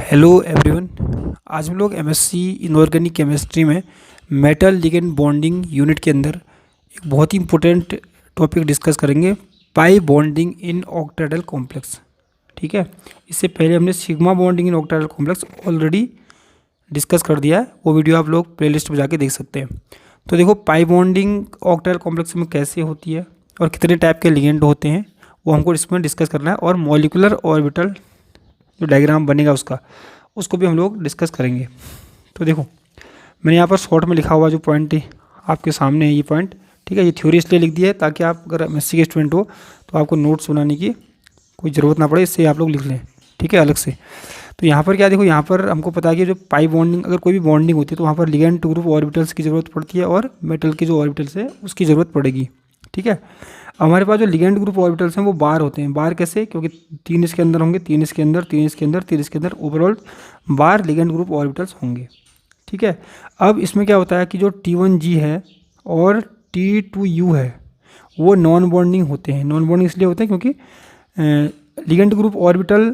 Hello everyone. आज हम लोग एमएससी इनऑर्गेनिक केमिस्ट्री में मेटल लिगेंड बॉन्डिंग यूनिट के अंदर एक बहुत ही इंपॉर्टेंट टॉपिक डिस्कस करेंगे, pi bonding in octahedral complex. ठीक है, इससे पहले हमने sigma bonding in octahedral complex already discuss कर दिया है, वो वीडियो आप लोग प्लेलिस्ट में जाके देख सकते हैं। तो देखो, पाई बॉन्डिंग ऑक्टेहेड्रल कॉम्प्लेक्स में कैसे होती है और कितने टाइप के लिगेंड होते हैं वो हमको इसमें डिस्कस करना है, और मॉलिक्यूलर ऑर्बिटल जो डायग्राम बनेगा उसको भी हम लोग डिस्कस करेंगे। तो देखो, मैंने यहाँ पर शॉर्ट में लिखा हुआ जो पॉइंट आपके सामने है, ये पॉइंट, ठीक है। ये थ्योरी इसलिए लिख दिया है ताकि आप अगर एमएससी के स्टूडेंट हो तो आपको नोट्स बनाने की कोई ज़रूरत ना पड़े, इससे आप लोग लिख लें, ठीक है, अलग से। तो यहाँ पर क्या देखो, यहाँ पर हमको पता है कि जो पाई बॉन्डिंग, अगर कोई भी बॉन्डिंग होती है तो वहाँ पर लिगेंड टू ग्रुप ऑर्बिटल्स की ज़रूरत पड़ती है और मेटल के जो ऑर्बिटल्स है उसकी ज़रूरत पड़ेगी, ठीक है। हमारे पास जो लिगेंड ग्रुप ऑर्बिटल्स हैं वो बार होते हैं। बार कैसे? क्योंकि 3 इसके अंदर होंगे, 3 इसके अंदर, 3 इसके अंदर, 3 इसके अंदर, ओवरऑल बार लिगेंड ग्रुप ऑर्बिटल्स होंगे, ठीक है। अब इसमें क्या होता है कि जो T1G है और T2U है वो नॉन बॉन्डिंग होते हैं। नॉन बॉन्डिंग इसलिए होते हैं क्योंकि लिगेंड ग्रुप ऑर्बिटल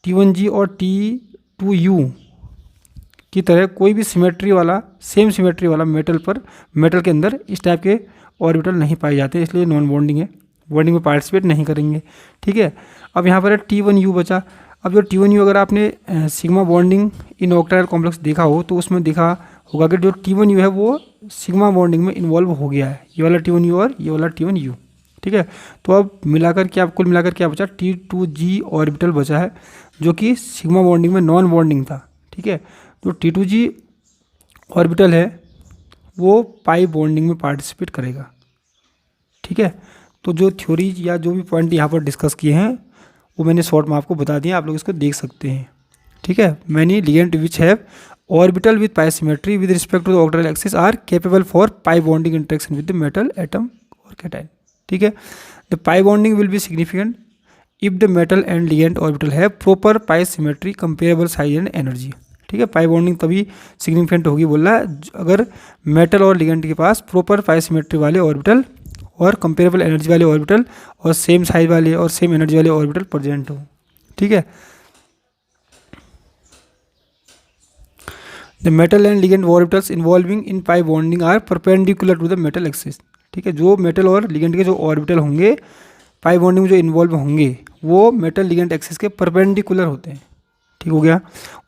T1G और T2U की तरह कोई भी सिमेट्री वाला, सेम सिमेट्री वाला मेटल के अंदर इस टाइप के ऑर्बिटल नहीं पाए जाते, इसलिए नॉन बॉन्डिंग है, बॉन्डिंग में पार्टिसिपेट नहीं करेंगे, ठीक है। अब यहाँ पर है T1U बचा। अब जो T1U, अगर आपने sigma bonding in octahedral complex देखा हो तो उसमें देखा होगा कि जो T1U है वो सिग्मा बॉन्डिंग में इन्वॉल्व हो गया है, ये वाला T1U और ये वाला T1U, ठीक है। तो अब मिलाकर क्या, कुल मिलाकर क्या बचा? T2G ऑर्बिटल बचा है जो कि सिग्मा बॉन्डिंग में नॉन बॉन्डिंग था, ठीक है। जो T2G ऑर्बिटल है वो पाई बॉन्डिंग में पार्टिसिपेट करेगा, ठीक है। तो जो थ्योरी या जो भी पॉइंट यहाँ पर डिस्कस किए हैं वो मैंने शॉर्ट में आपको बता दिया, आप लोग इसको देख सकते हैं, ठीक है। Many ligand which have orbital with pi symmetry with respect to the octahedral axis are capable for pi bonding interaction with the metal atom और कैटायन, ठीक है। The pi bonding will be significant if the metal and ligand orbital have proper pi symmetry comparable size and energy, ठीक है। Pi bonding तभी significant होगी बोल रहा है अगर मेटल और लिगेंड के पास प्रॉपर पाई सिमेट्री वाले ऑर्बिटल और कंपेरेबल एनर्जी वाले ऑर्बिटल और सेम साइज वाले और सेम एनर्जी वाले ऑर्बिटल प्रेजेंट हो, ठीक है। The metal and ligand orbitals involving in pi bonding are perpendicular to the metal axis, ठीक है। जो मेटल और लिगेंड के जो ऑर्बिटल होंगे पाई बॉन्डिंग में जो इन्वॉल्व होंगे वो मेटल लिगेंड एक्सिस के परपेंडिकुलर होते हैं, ठीक हो गया।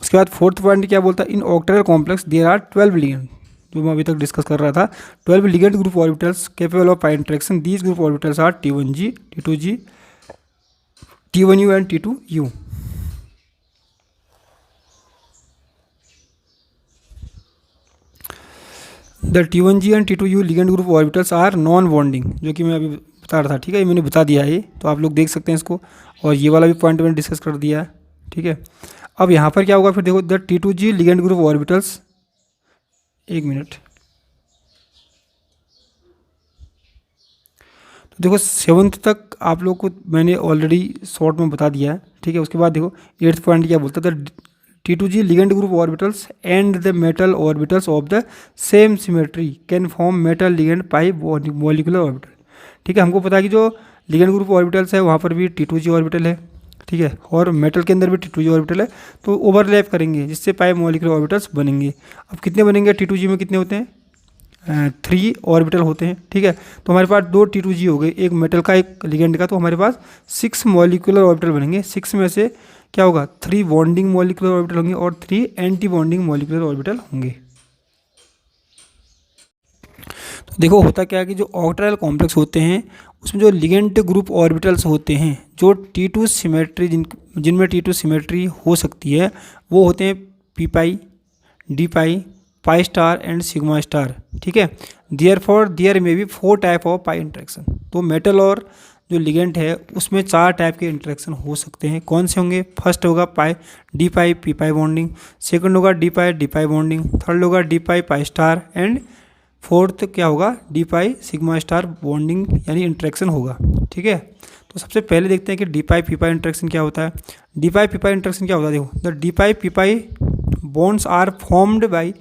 उसके बाद फोर्थ पॉइंट क्या बोलता है? In octahedral complex there are 12 ligand, जो मैं अभी तक डिस्कस कर रहा था, 12 ligand group orbitals capable of pi interaction. These group orbitals are T1G, T2G, T1U and T2U। The T1G and T2U ligand group orbitals are non bonding, जो कि मैं अभी बता रहा था, ठीक है। ये मैंने बता दिया है, तो आप लोग देख सकते हैं इसको, और ये वाला भी पॉइंट मैंने डिस्कस कर दिया है, ठीक है। अब यहाँ पर क्या होगा फिर देखो, the T2G ligand group orbitals, एक मिनट, तो देखो 7th तक आप लोग को मैंने ऑलरेडी शॉर्ट में बता दिया है, ठीक है। उसके बाद देखो 8th पॉइंट क्या बोलता है? The T2G ligand group orbitals and the metal orbitals of the same symmetry can form metal ligand pi molecular orbital, ठीक है। हमको पता है कि जो लिगेंड ग्रुप ऑर्बिटल्स है वहाँ पर भी T2G ऑर्बिटल है, ठीक है, और मेटल के अंदर भी T2G ऑर्बिटल है, तो ओवरलैप करेंगे जिससे पाई मॉलिक्यूलर ऑर्बिटल्स बनेंगे। अब कितने बनेंगे? T2G में कितने होते हैं? 3 ऑर्बिटल होते हैं, ठीक है। तो हमारे पास 2 T2G हो गए, एक मेटल का एक लिगेंड का, तो हमारे पास 6 मॉलिक्यूलर ऑर्बिटल बनेंगे। 6 में से क्या होगा? 3 बॉन्डिंग मॉलिक्यूलर ऑर्बिटल होंगे और 3 एंटी बॉन्डिंग मॉलिक्यूलर ऑर्बिटल होंगे। तो देखो होता क्या है कि जो ऑक्टेहेड्रल कॉम्प्लेक्स होते हैं उसमें जो लिगेंड ग्रुप ऑर्बिटल्स होते हैं, जो T2 सिमेट्री जिनमें T2 सिमेट्री हो सकती है, वो होते हैं P pi, D pi, pi star and sigma star, ठीक है। Therefore there may be 4 type of pi interaction. तो मेटल और जो लिगेंड है उसमें 4 टाइप के इंटरेक्शन हो सकते हैं। कौन से होंगे? फर्स्ट होगा पाई D pi P pi bonding, second होगा D पाई D पाई बॉन्डिंग, थर्ड होगा D pi pi star, and fourth क्या होगा? D pi sigma star bonding यानी इंटरेक्शन होगा, ठीक है। तो सबसे पहले देखते हैं कि D pi P pi interaction क्या होता है। D pi P pi interaction क्या होता है? देखो, the D pi P pi bonds are formed by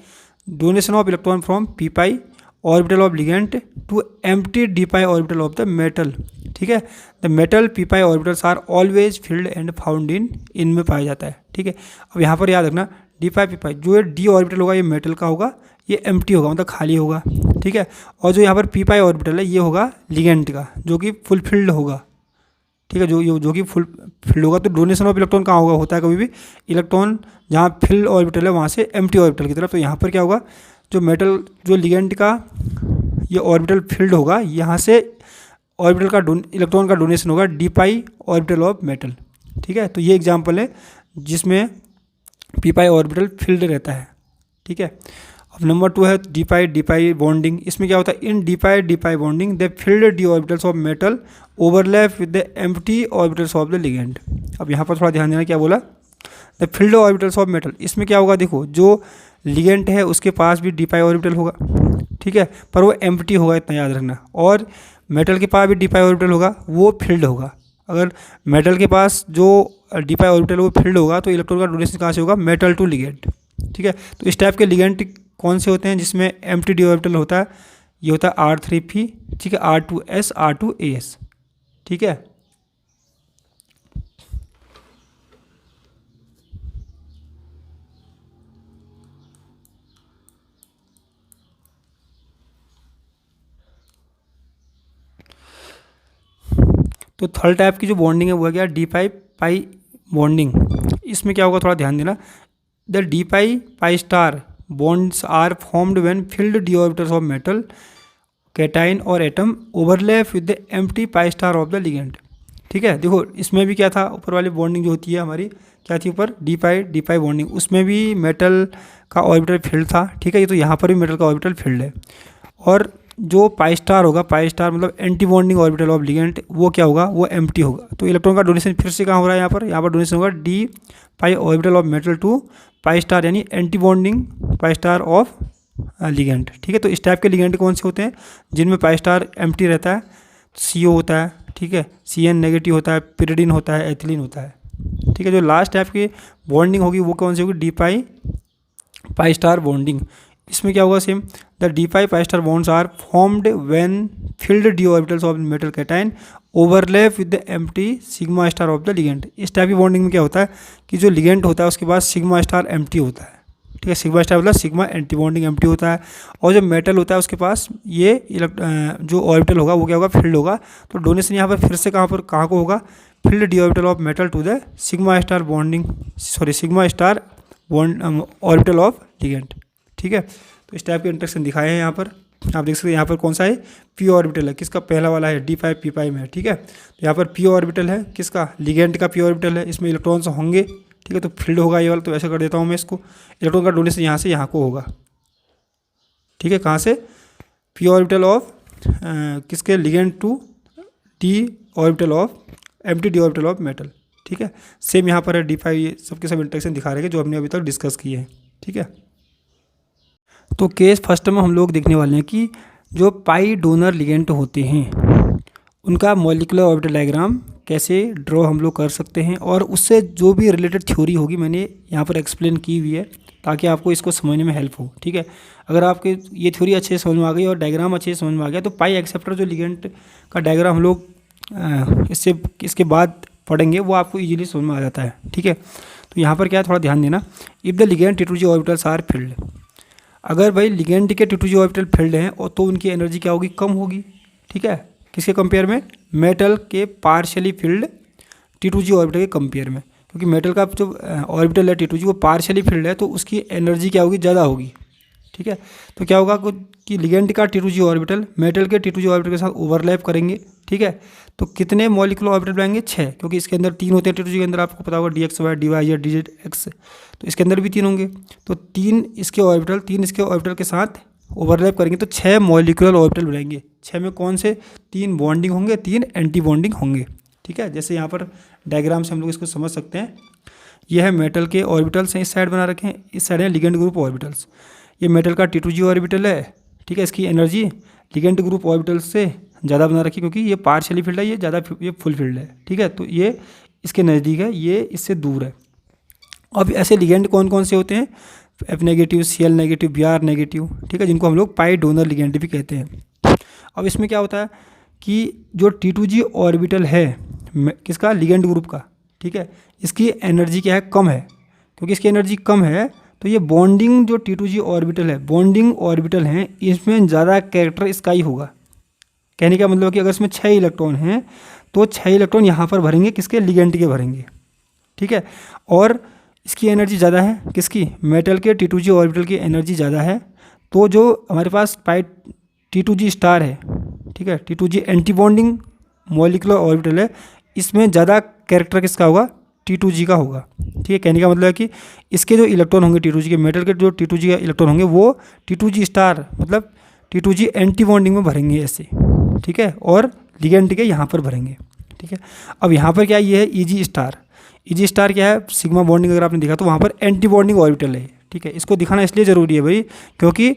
donation of electron from P pi orbital of ligand to empty D pi orbital of the metal, ठीक है। The metal P pi orbitals are always filled and found in इनमें पाया जाता है, ठीक है। अब यहाँ पर याद रखना डी पाई पी पाई, जो ये डी ऑर्बिटल होगा ये मेटल का होगा, ये एम्प्टी होगा मतलब खाली होगा, ठीक है। और जो यहाँ पर पी पाई ऑर्बिटल है ये होगा लिगेंड का, जो कि फुल फिल्ड होगा, ठीक है। जो कि फुल फिल्ड होगा। तो डोनेशन ऑफ इलेक्ट्रॉन कहाँ होगा, होता है कभी भी इलेक्ट्रॉन जहाँ फिल्ड ऑर्बिटल है वहाँ से एम्प्टी ऑर्बिटल की तरफ। तो यहाँ पर क्या होगा, जो मेटल जो लिगेंड का ये ऑर्बिटल फील्ड होगा, यहाँ से ऑर्बिटल का इलेक्ट्रॉन का डोनेशन होगा d pi orbital of metal, ठीक है। तो ये एग्जांपल है जिसमें पी पाई ऑर्बिटल फील्ड रहता है, ठीक है। अब नंबर 2 है डी पाई बॉन्डिंग। इसमें क्या होता है, in d pi bonding the field D orbitals of metal overlap with the empty orbitals of the ligand. अब यहाँ पर थोड़ा ध्यान देना, क्या बोला, the field orbitals of metal. इसमें क्या होगा, देखो जो लिगेंड है उसके पास भी डी पाई ऑर्बिटल होगा, ठीक है, पर वो एम्प्टी होगा, इतना याद रखना। और मेटल के पास भी डी पाई ऑर्बिटल होगा, वो फील्ड होगा। अगर मेटल के पास जो डी पाई ऑर्बिटल वो फील्ड होगा तो इलेक्ट्रॉन का डोनेशन कहाँ से होगा, मेटल टू लिगेंड, ठीक है। तो इस टाइप के लिगेंड कौन से होते हैं जिसमें एम्प्टी डी ऑर्बिटल होता है, ये होता है R3P, ठीक है, R2S R2AS, ठीक है। तो थर्ड टाइप की जो बॉन्डिंग है वो है क्या, डी पाई बॉन्डिंग। इसमें क्या होगा, थोड़ा ध्यान देना, the D pi star bonds are formed when field D orbitals of metal cation और atom overlap with the empty pi star of the ligand, ठीक है। देखो इसमें भी क्या था, ऊपर वाली बॉन्डिंग जो होती है हमारी क्या थी, ऊपर डी पाई बॉन्डिंग, उसमें भी मेटल का ऑर्बिटल फील्ड था, ठीक है। ये तो यहाँ पर भी मेटल का ऑर्बिटल फील्ड है। और जो पाई स्टार होगा, पाई स्टार मतलब anti bonding orbital of ligand, वो क्या होगा, वो एम्प्टी होगा। तो इलेक्ट्रॉन का डोनेशन फिर से कहाँ हो रहा है, यहाँ पर डोनेशन होगा d pi orbital of metal to pi star, यानी antibonding pi star of ligand, ठीक है। तो इस टाइप के लिगेंड कौन से होते हैं, जिनमें पाई स्टार एम्प्टी रहता है, CO होता है, ठीक है, CN नेगेटिव होता है, पिरिडिन होता है, एथिलीन होता है, ठीक है। जो लास्ट टाइप की बॉन्डिंग होगी वो कौन सी होगी, डी पाई स्टार बॉन्डिंग। इसमें क्या होगा, same, the D pi star bonds are formed when field D orbitals of metal cation overlap with the empty sigma star of the ligand. इस type की बॉन्डिंग में क्या होता है कि जो लिगेंड होता है उसके पास सिग्मा स्टार एम्प्टी होता है, ठीक है। सिग्मा स्टार मतलब सिग्मा एंटी बॉन्डिंग एम्प्टी होता है। और जो मेटल होता है उसके पास ये जो ऑर्बिटल होगा वो क्या होगा, फील्ड होगा। तो डोनेशन यहाँ पर फिर से कहाँ को होगा, filled D orbital of metal to the sigma star orbital of ligand, ठीक है। तो इस टाइप के इंटरेक्शन दिखाए हैं यहाँ पर, आप देख सकते हैं। यहाँ पर कौन सा है, पी ऑर्बिटल है, किसका, पहला वाला है, डी पी पाई में, ठीक है। तो यहाँ पर पी ऑर्बिटल है किसका, लिगेंड का पी ऑर्बिटल है, इसमें इलेक्ट्रॉन्स होंगे, ठीक है। तो फील्ड होगा ये वाला, तो ऐसा कर देता हूँ मैं इसको, इलेक्ट्रॉन का डोनेशन यहाँ से यहाँ को होगा, ठीक है। कहाँ से, पी ऑर्बिटल ऑफ किसके, ligand to D orbital of empty D orbital of metal, ठीक है। सेम यहाँ पर है डी पाई, ये सबके सब इंटरेक्शन दिखा रहे हैं जो हमने अभी तक डिस्कस किए हैं, ठीक है। तो केस फर्स्ट में हम लोग देखने वाले हैं कि जो पाई डोनर लिगेंड होते हैं उनका मॉलिक्यूलर ऑर्बिटल डायग्राम कैसे ड्रॉ हम लोग कर सकते हैं, और उससे जो भी रिलेटेड थ्योरी होगी मैंने यहाँ पर एक्सप्लेन की हुई है ताकि आपको इसको समझने में हेल्प हो, ठीक है। अगर आपके ये थ्योरी अच्छे से समझ में आ गई और डायग्राम अच्छे से समझ में आ गया तो पाई एक्सेप्टर जो लिगेंड का डायग्राम हम लोग इसके बाद पढ़ेंगे वो आपको ईजिली समझ में आ जाता है, ठीक है। तो यहाँ पर क्या है, थोड़ा ध्यान देना, if the ligand T2G orbitals are filled, अगर भाई लिगेंड के T2G ऑर्बिटल फील्ड हैं और तो उनकी एनर्जी क्या होगी, कम होगी, ठीक है। किसके कंपेयर में, मेटल के पार्शियली फील्ड T2G ऑर्बिटल के कंपेयर में, क्योंकि मेटल का जो ऑर्बिटल है T2G वो पार्शियली फील्ड है तो उसकी एनर्जी क्या होगी, ज़्यादा होगी, ठीक है। तो क्या होगा कि लिगेंड का T2G ऑर्बिटल मेटल के T2G ऑर्बिटल के साथ ओवरलैप करेंगे, ठीक है। तो कितने मॉलिक्यूलर ऑर्बिटल बनाएंगे, 6, क्योंकि इसके अंदर 3 होते हैं T2G के अंदर, आपको पता होगा DXY DY या DZX, तो इसके अंदर भी 3 होंगे। तो 3 इसके ऑर्बिटल के साथ ओवरलैप करेंगे तो 6 मॉलिक्यूलर ऑर्बिटल बनाएंगे। 6 में कौन से 3 बॉन्डिंग होंगे, 3 एंटी बॉन्डिंग होंगे, ठीक है। जैसे यहाँ पर डायग्राम से हम लोग इसको समझ सकते हैं, यह है मेटल के ऑर्बिटल्स हैं, इस साइड बना रखे हैं, इस साइड है लिगेंड ग्रुप ऑर्बिटल्स। ये मेटल का T2G ऑर्बिटल है, ठीक है। इसकी एनर्जी लिगेंड ग्रुप ऑर्बिटल से ज़्यादा बना रखी क्योंकि ये पार्शियली फील्ड है, ये फुल फील्ड है, ठीक है। तो ये इसके नज़दीक है, ये इससे दूर है। अब ऐसे लिगेंड कौन कौन से होते हैं, F negative, Cl negative, Br negative, ठीक है, जिनको हम लोग पाई डोनर लिगेंड भी कहते हैं। अब इसमें क्या होता है कि जो T2G ऑर्बिटल है किसका, लिगेंड ग्रुप का, ठीक है, इसकी एनर्जी क्या है, कम है। क्योंकि इसकी एनर्जी कम है तो ये बॉन्डिंग जो T2G ऑर्बिटल है, बॉन्डिंग ऑर्बिटल हैं, इसमें ज़्यादा कैरेक्टर इसका ही होगा। कहने का मतलब कि अगर इसमें 6 इलेक्ट्रॉन हैं तो 6 इलेक्ट्रॉन यहाँ पर भरेंगे, किसके, लिगेंड के भरेंगे, ठीक है। और इसकी एनर्जी ज़्यादा है, किसकी, मेटल के T2G ऑर्बिटल की एनर्जी ज़्यादा है। तो जो हमारे पास T2G स्टार है, ठीक है, T2G anti bonding molecular orbital है, इसमें ज़्यादा कैरेक्टर किसका होगा, T2G का होगा, ठीक है। कहने का मतलब है कि इसके जो इलेक्ट्रॉन होंगे T2G के, मेटल के जो T2G का इलेक्ट्रॉन होंगे वो T2G स्टार मतलब T2G एंटी बॉन्डिंग में भरेंगे ऐसे, ठीक है, और लिगेंड के यहाँ पर भरेंगे, ठीक है। अब यहाँ पर क्या ये है EG स्टार, EG स्टार क्या है, सिग्मा बॉन्डिंग अगर आपने देखा तो वहाँ पर एंटी बॉन्डिंग ऑर्बिटल है, ठीक है। इसको दिखाना इसलिए ज़रूरी है भाई क्योंकि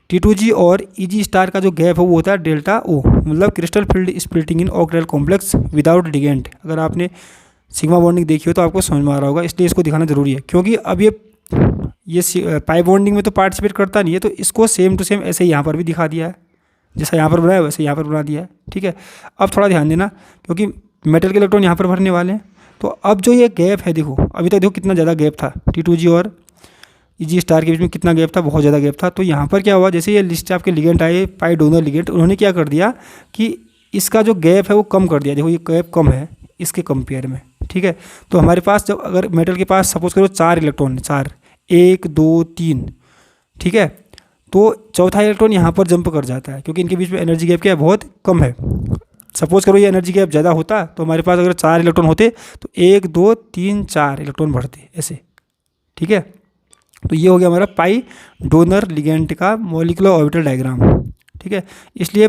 T2G और EG स्टार का जो गैप है वो होता है डेल्टा O, मतलब क्रिस्टल फील्ड स्प्लिटिंग इन ऑर्बिटल कॉम्प्लेक्स विदाउट लिगेंड। अगर आपने सिग्मा बॉन्डिंग देखी हो तो आपको समझ में आ रहा होगा, इसलिए इसको दिखाना ज़रूरी है। क्योंकि अब ये पाई बॉन्डिंग में तो पार्टिसिपेट करता नहीं है, तो इसको सेम टू सेम ऐसे यहाँ पर भी दिखा दिया है, जैसा यहाँ पर बनाया वैसे यहाँ पर बना दिया है, ठीक है। अब थोड़ा ध्यान देना क्योंकि मेटल के इलेक्ट्रॉन यहाँ पर भरने वाले हैं। तो अब जो ये गैप है, देखो अभी तक देखो कितना ज़्यादा गैप था, T2G और EG स्टार के बीच में कितना गैप था, बहुत ज़्यादा गैप था। तो यहाँ पर क्या हुआ, जैसे ये लिस्ट आपके लिगेंड आए, पाई डोनर लिगेंड, उन्होंने क्या कर दिया कि इसका जो गैप है वो कम कर दिया। देखो ये गैप कम है इसके कंपेयर में, ठीक है। तो हमारे पास जब अगर मेटल के पास सपोज करो 4 इलेक्ट्रॉन, 4 1 2 3, ठीक है, तो चौथा इलेक्ट्रॉन यहाँ पर जंप कर जाता है क्योंकि इनके बीच में एनर्जी गैप क्या है, बहुत कम है। सपोज करो ये एनर्जी गैप ज़्यादा होता तो हमारे पास अगर 4 इलेक्ट्रॉन होते तो 1 2 3 4 इलेक्ट्रॉन बढ़ते ऐसे, ठीक है। तो ये हो गया हमारा पाई डोनर लिगेंड का मॉलिक्यूलर ऑर्बिटल डायग्राम, ठीक है। इसलिए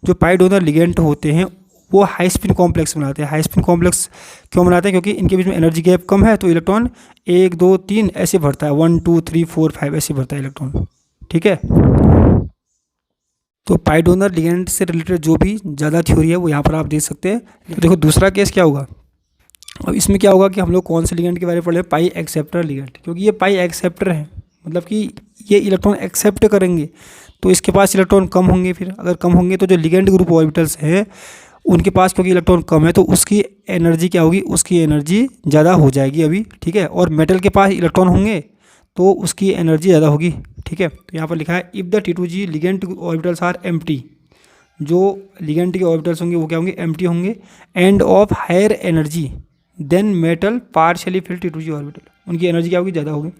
जो पाई डोनर लिगेंड होते हैं वो हाई स्पिन कॉम्प्लेक्स बनाते हैं। हाई स्पिन कॉम्प्लेक्स क्यों बनाते हैं, क्योंकि इनके बीच में एनर्जी गैप कम है, तो इलेक्ट्रॉन 1 2 3 ऐसे भरता है, 1 2 3 4 5 ऐसे भरता है इलेक्ट्रॉन, ठीक है। तो पाई डोनर लिगेंड से रिलेटेड जो भी ज़्यादा थ्योरी है वो यहाँ पर आप देख सकते हैं। तो देखो दूसरा केस क्या होगा, अब इसमें क्या होगा कि हम लोग कौन से लिगेंड के बारे में पढ़ रहे हैं, पाई एक्सेप्टर लिगेंड, क्योंकि ये पाई एक्सेप्टर है, मतलब कि ये इलेक्ट्रॉन एक्सेप्ट करेंगे तो इसके पास इलेक्ट्रॉन कम होंगे। फिर अगर कम होंगे तो जो लिगेंड ग्रुप ऑर्बिटल्स हैं उनके पास क्योंकि इलेक्ट्रॉन कम है तो उसकी एनर्जी क्या होगी, उसकी एनर्जी ज़्यादा हो जाएगी अभी, ठीक है। और मेटल के पास इलेक्ट्रॉन होंगे तो उसकी एनर्जी ज़्यादा होगी, ठीक है। तो यहाँ पर लिखा है if the T2G ligand orbitals are empty, जो लिगेंड के ऑर्बिटल्स होंगे वो क्या होंगे, एम्प्टी होंगे, and of higher energy than metal partially filled T2G orbital, उनकी एनर्जी क्या होगी, ज़्यादा होगी।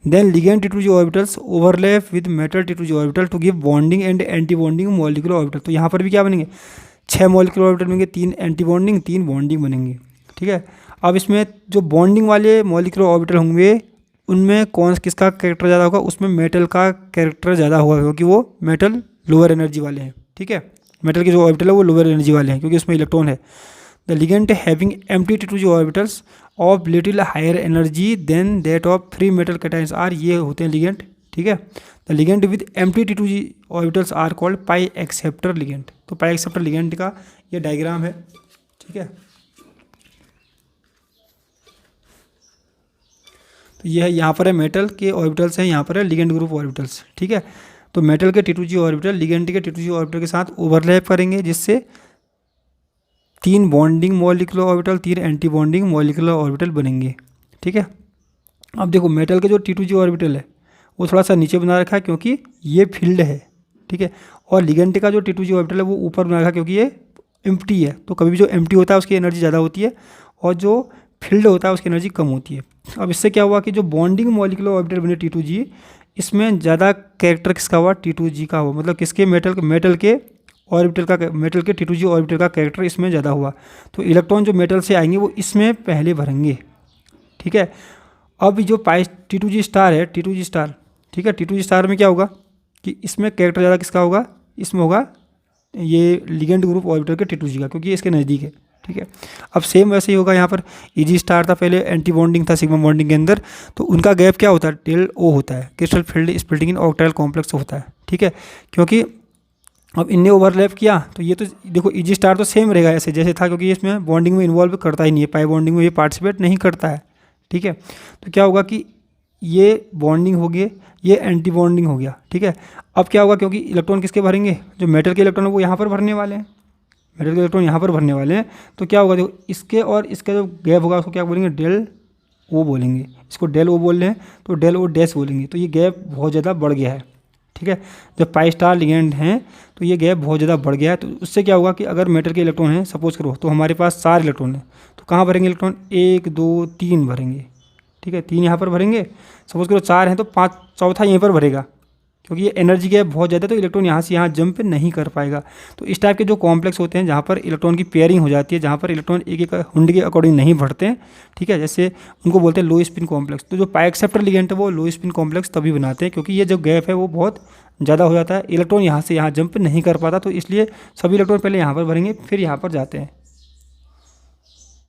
Then ligand T2G orbitals overlap with metal T2G orbital to give bonding and anti bonding molecular orbital. तो यहाँ पर भी क्या बनेंगे, 6 मॉलिक्यूलर ऑर्बिटल बनेंगे, 3 एंटी बॉन्डिंग 3 बॉन्डिंग बनेंगे, ठीक है। अब इसमें जो बॉन्डिंग वाले मॉलिक्यूलर ऑर्बिटल होंगे उनमें किसका कैरेक्टर ज़्यादा होगा, उसमें मेटल का कैरेक्टर ज़्यादा होगा क्योंकि वो मेटल लोअर एनर्जी वाले हैं, ठीक है। मेटल के जो ऑर्बिटल है वो लोअर एनर्जी वाले हैं क्योंकि उसमें इलेक्ट्रॉन है। The ligand having empty T2G orbitals of little higher energy than that of free metal cations are, ये होते हैं लिगेंड, ठीक है। The ligand with empty T2G orbitals are called pi acceptor ligand. तो पाई एक्सेप्टर लिगेंड का ये diagram है, ठीक है। तो ये है, यहाँ पर है मेटल के ऑर्बिटल्स हैं, यहाँ पर है लिगेंड ग्रुप ऑर्बिटल्स, ठीक है। तो मेटल के T2G ऑर्बिटल लिगेंड के T2G ऑर्बिटल के साथ ओवरलैप करेंगे जिससे 3 bonding molecular orbital 3 anti bonding molecular orbital बनेंगे, ठीक है। अब देखो मेटल के जो T2G ऑर्बिटल है वो थोड़ा सा नीचे बना रखा है क्योंकि ये फील्ड है, ठीक है। और लिगेंड का जो T2G ऑर्बिटल है वो ऊपर बना रखा है क्योंकि ये एम्प्टी है। तो कभी भी जो एम्प्टी होता है उसकी एनर्जी ज़्यादा होती है और जो फील्ड होता है उसकी एनर्जी कम होती है। अब इससे क्या हुआ कि जो बॉन्डिंग मॉलिक्यूलर ऑर्बिटल बने T2G, इसमें ज़्यादा कैरेक्टर किसका हुआ, T2G का हुआ, मतलब किसके, मेटल के T2G ऑर्बिटल का कैरेक्टर इसमें ज़्यादा हुआ। तो इलेक्ट्रॉन जो मेटल से आएंगे वो इसमें पहले भरेंगे, ठीक है। अब जो T2G स्टार है, T2G स्टार, ठीक है, T2G स्टार में क्या होगा कि इसमें कैरेक्टर ज़्यादा किसका होगा, इसमें होगा ये लिगेंड ग्रुप ऑर्बिटल के T2G का, क्योंकि इसके नज़दीक है, ठीक है। अब सेम वैसे ही होगा यहाँ पर, EG स्टार था पहले, एंटी बॉन्डिंग था सिग्मा बॉन्डिंग के अंदर, तो उनका गैप क्या होता है, डेल O होता है, क्रिस्टल फील्ड स्प्लिटिंग इन ऑर्बिटल कॉम्प्लेक्स होता है, ठीक है। क्योंकि अब इनने ओवरलैप किया तो ये तो देखो EG स्टार तो सेम रहेगा ऐसे जैसे था, क्योंकि इसमें बॉन्डिंग में इन्वॉल्व करता ही नहीं है, पाई बॉन्डिंग में ये पार्टिसिपेट नहीं करता है, ठीक है। तो क्या होगा कि ये बॉन्डिंग हो गई, ये एंटी बॉन्डिंग हो गया, ठीक है। अब क्या होगा, क्योंकि इलेक्ट्रॉन किसके भरेंगे, जो मेटल के इलेक्ट्रॉन है वो यहाँ पर भरने वाले हैं, मेटल के इलेक्ट्रॉन यहाँ पर भरने वाले हैं, तो क्या होगा, देखो इसके और इसका जो गैप होगा उसको क्या बोलेंगे, डेल ओ बोलेंगे, इसको डेल ओ बोल रहे हैं तो डेल ओ डैश बोलेंगे। तो ये गैप बहुत ज़्यादा बढ़ गया है, ठीक है। जब पाई स्टार लिगेंड हैं तो ये गैप बहुत ज़्यादा बढ़ गया है। तो उससे क्या होगा कि अगर मेटल के इलेक्ट्रॉन हैं सपोज करो, तो हमारे पास 4 इलेक्ट्रॉन हैं, तो कहाँ भरेंगे इलेक्ट्रॉन, 1 2 3 भरेंगे, ठीक है, 3 यहाँ पर भरेंगे। सपोज करो 4 हैं तो 5 चौथा यहीं पर भरेगा, क्योंकि ये एनर्जी गैप बहुत ज़्यादा है, तो इलेक्ट्रॉन यहाँ से यहाँ जंप नहीं कर पाएगा। तो इस टाइप के जो कॉम्प्लेक्स होते हैं जहाँ पर इलेक्ट्रॉन की पेयरिंग हो जाती है, जहाँ पर इलेक्ट्रॉन एक एक हुंड के अकॉर्डिंग नहीं बढ़ते हैं, ठीक है, जैसे उनको बोलते हैं लो स्पिन कॉम्प्लेक्स। तो जो पाई एक्सेप्टर लिगेंड है वो लो स्पिन कॉम्प्लेक्स तभी बनाते हैं क्योंकि ये जो गैप है वो बहुत ज़्यादा हो जाता है, इलेक्ट्रॉन यहाँ से यहाँ जंप नहीं कर पाता, तो इसलिए सभी इलेक्ट्रॉन पहले यहाँ पर भरेंगे फिर यहाँ पर जाते हैं।